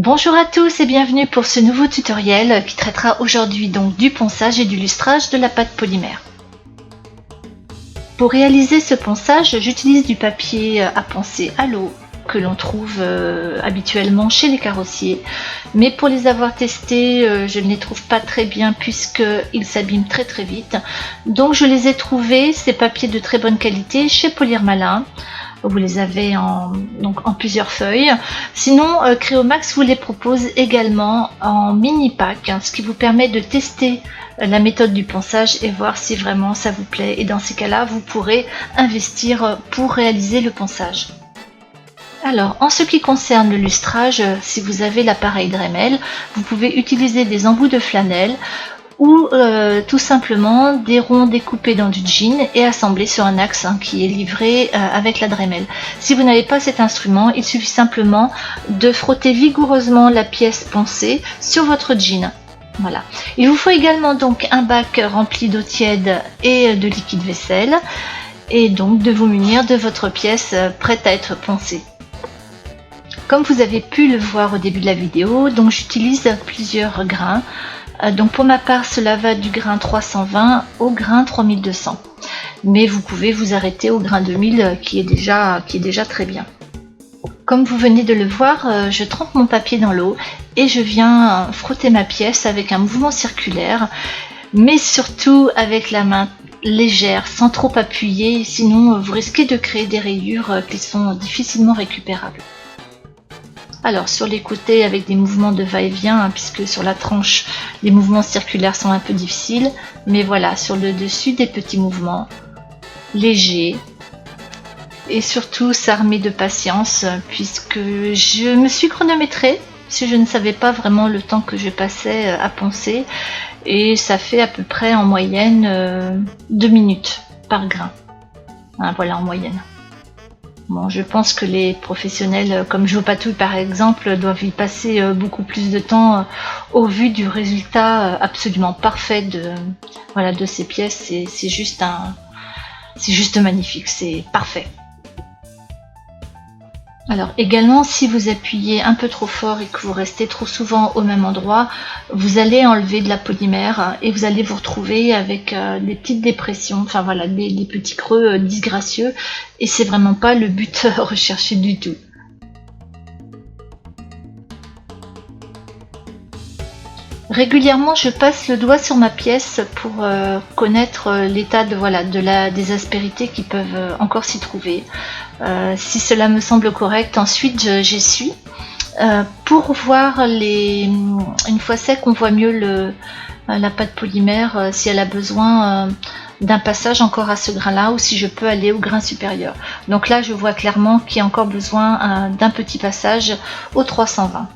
Bonjour à tous et bienvenue pour ce nouveau tutoriel qui traitera aujourd'hui donc du ponçage et du lustrage de la pâte polymère. Pour réaliser ce ponçage, j'utilise du papier à poncer à l'eau que l'on trouve habituellement chez les carrossiers, mais pour les avoir testés, je ne les trouve pas très bien puisqu'ils s'abîment très vite. Donc je les ai trouvés, ces papiers de très bonne qualité, chez Polyre Malin. Vous les avez en plusieurs feuilles. Sinon, Créomax vous les propose également en mini pack, ce qui vous permet de tester la méthode du ponçage et voir si vraiment ça vous plaît. Et dans ces cas-là, vous pourrez investir pour réaliser le ponçage. Alors, en ce qui concerne le lustrage, si vous avez l'appareil Dremel, vous pouvez utiliser des embouts de flanelle ou tout simplement des ronds découpés dans du jean et assemblés sur un axe qui est livré avec la Dremel. Si vous n'avez pas cet instrument, il suffit simplement de frotter vigoureusement la pièce poncée sur votre jean. Voilà. Il vous faut également donc un bac rempli d'eau tiède et de liquide vaisselle et donc de vous munir de votre pièce prête à être poncée. Comme vous avez pu le voir au début de la vidéo, donc j'utilise plusieurs grains. Donc pour ma part, cela va du grain 320 au grain 3200. Mais vous pouvez vous arrêter au grain 2000 qui est déjà très bien. Comme vous venez de le voir, je trempe mon papier dans l'eau et je viens frotter ma pièce avec un mouvement circulaire, mais surtout avec la main légère, sans trop appuyer, sinon vous risquez de créer des rayures qui sont difficilement récupérables. Alors sur les côtés avec des mouvements de va-et-vient, puisque sur la tranche les mouvements circulaires sont un peu difficiles, mais voilà, sur le dessus des petits mouvements légers et surtout s'armer de patience puisque je me suis chronométrée, parce que je ne savais pas vraiment le temps que je passais à poncer et ça fait à peu près en moyenne 2 minutes par grain, voilà en moyenne. Bon, je pense que les professionnels comme Jo Patouille par exemple doivent y passer beaucoup plus de temps au vu du résultat absolument parfait de ces pièces. C'est juste magnifique, c'est parfait. Alors également, si vous appuyez un peu trop fort et que vous restez trop souvent au même endroit, vous allez enlever de la polymère et vous allez vous retrouver avec des petites dépressions, enfin voilà, des petits creux disgracieux, et c'est vraiment pas le but recherché du tout. Régulièrement, je passe le doigt sur ma pièce pour connaître l'état des aspérités qui peuvent encore s'y trouver. Si cela me semble correct, ensuite j'essuie. Pour voir une fois sec, on voit mieux la pâte polymère, si elle a besoin d'un passage encore à ce grain-là ou si je peux aller au grain supérieur. Donc là, je vois clairement qu'il y a encore besoin d'un petit passage au 320.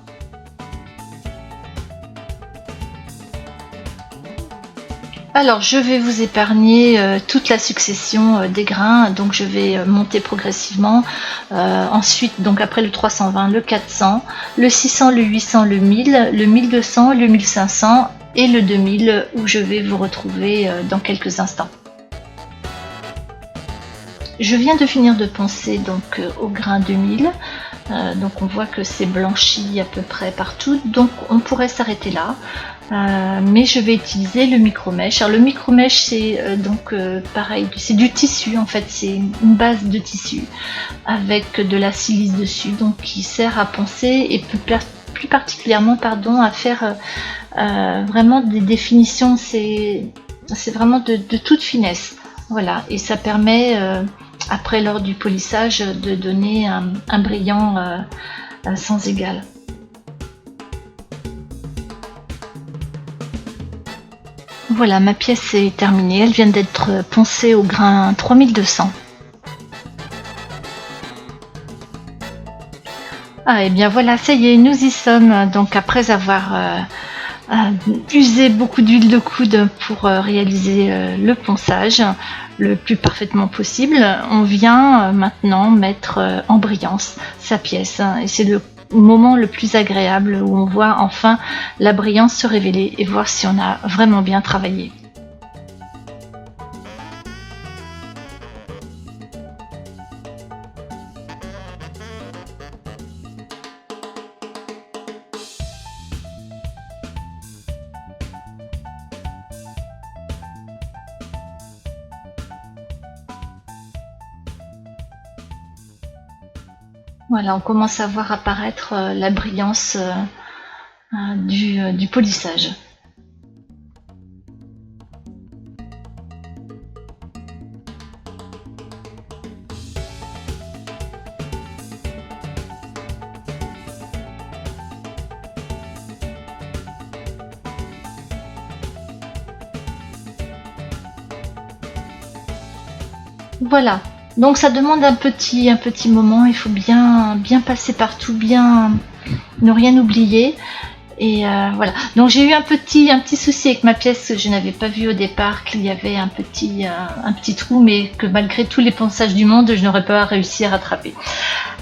Alors je vais vous épargner toute la succession des grains, donc je vais monter progressivement. Ensuite, donc après le 320, le 400, le 600, le 800, le 1000, le 1200, le 1500 et le 2000 où je vais vous retrouver dans quelques instants. Je viens de finir de poncer donc au grain 2000. Donc on voit que c'est blanchi à peu près partout, donc on pourrait s'arrêter là. Mais je vais utiliser le micro-mèche. Alors le micro-mèche c'est pareil, c'est du tissu en fait, c'est une base de tissu avec de la silice dessus, donc qui sert à poncer et plus particulièrement à faire vraiment des définitions, c'est vraiment de toute finesse. Voilà, et ça permet après lors du polissage de donner un brillant sans égal. Voilà, ma pièce est terminée, elle vient d'être poncée au grain 3200. Ah et bien voilà, ça y est, nous y sommes. Donc après avoir usé beaucoup d'huile de coude pour réaliser le ponçage le plus parfaitement possible, on vient maintenant mettre en brillance sa pièce. Et c'est le moment le plus agréable où on voit enfin la brillance se révéler et voir si on a vraiment bien travaillé. Voilà, on commence à voir apparaître la brillance du polissage. Voilà, donc ça demande un petit moment, il faut bien passer partout, bien ne rien oublier. Et voilà, donc j'ai eu un petit souci avec ma pièce, je n'avais pas vu au départ qu'il y avait un petit trou, mais que malgré tous les ponçages du monde, je n'aurais pas réussi à rattraper.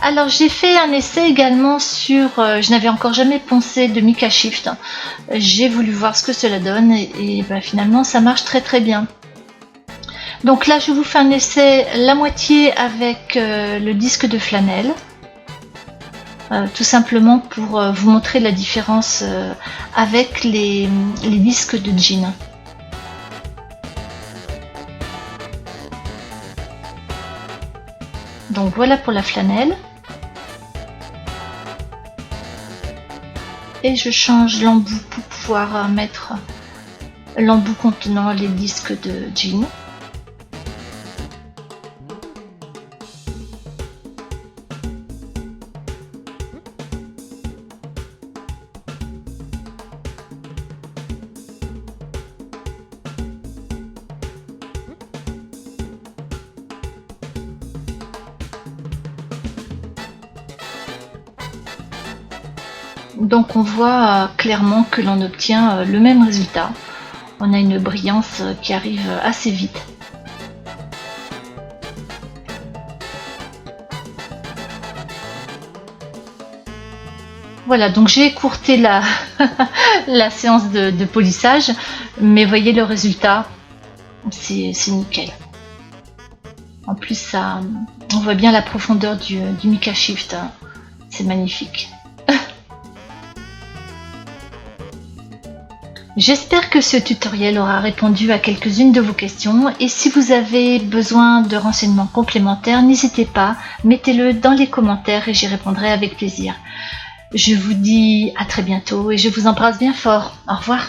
Alors j'ai fait un essai également sur, je n'avais encore jamais poncé de Mica Shift, j'ai voulu voir ce que cela donne et finalement ça marche très très bien. Donc là je vous fais un essai la moitié avec le disque de flanelle. Tout simplement pour vous montrer la différence avec les disques de jean. Donc voilà pour la flanelle. Et je change l'embout pour pouvoir mettre l'embout contenant les disques de jean. Donc on voit clairement que l'on obtient le même résultat. On a une brillance qui arrive assez vite. Voilà, donc j'ai écourté la séance de polissage, mais voyez le résultat, c'est nickel. En plus, ça, on voit bien la profondeur du Mica Shift, c'est magnifique. J'espère que ce tutoriel aura répondu à quelques-unes de vos questions et si vous avez besoin de renseignements complémentaires, n'hésitez pas, mettez-le dans les commentaires et j'y répondrai avec plaisir. Je vous dis à très bientôt et je vous embrasse bien fort. Au revoir.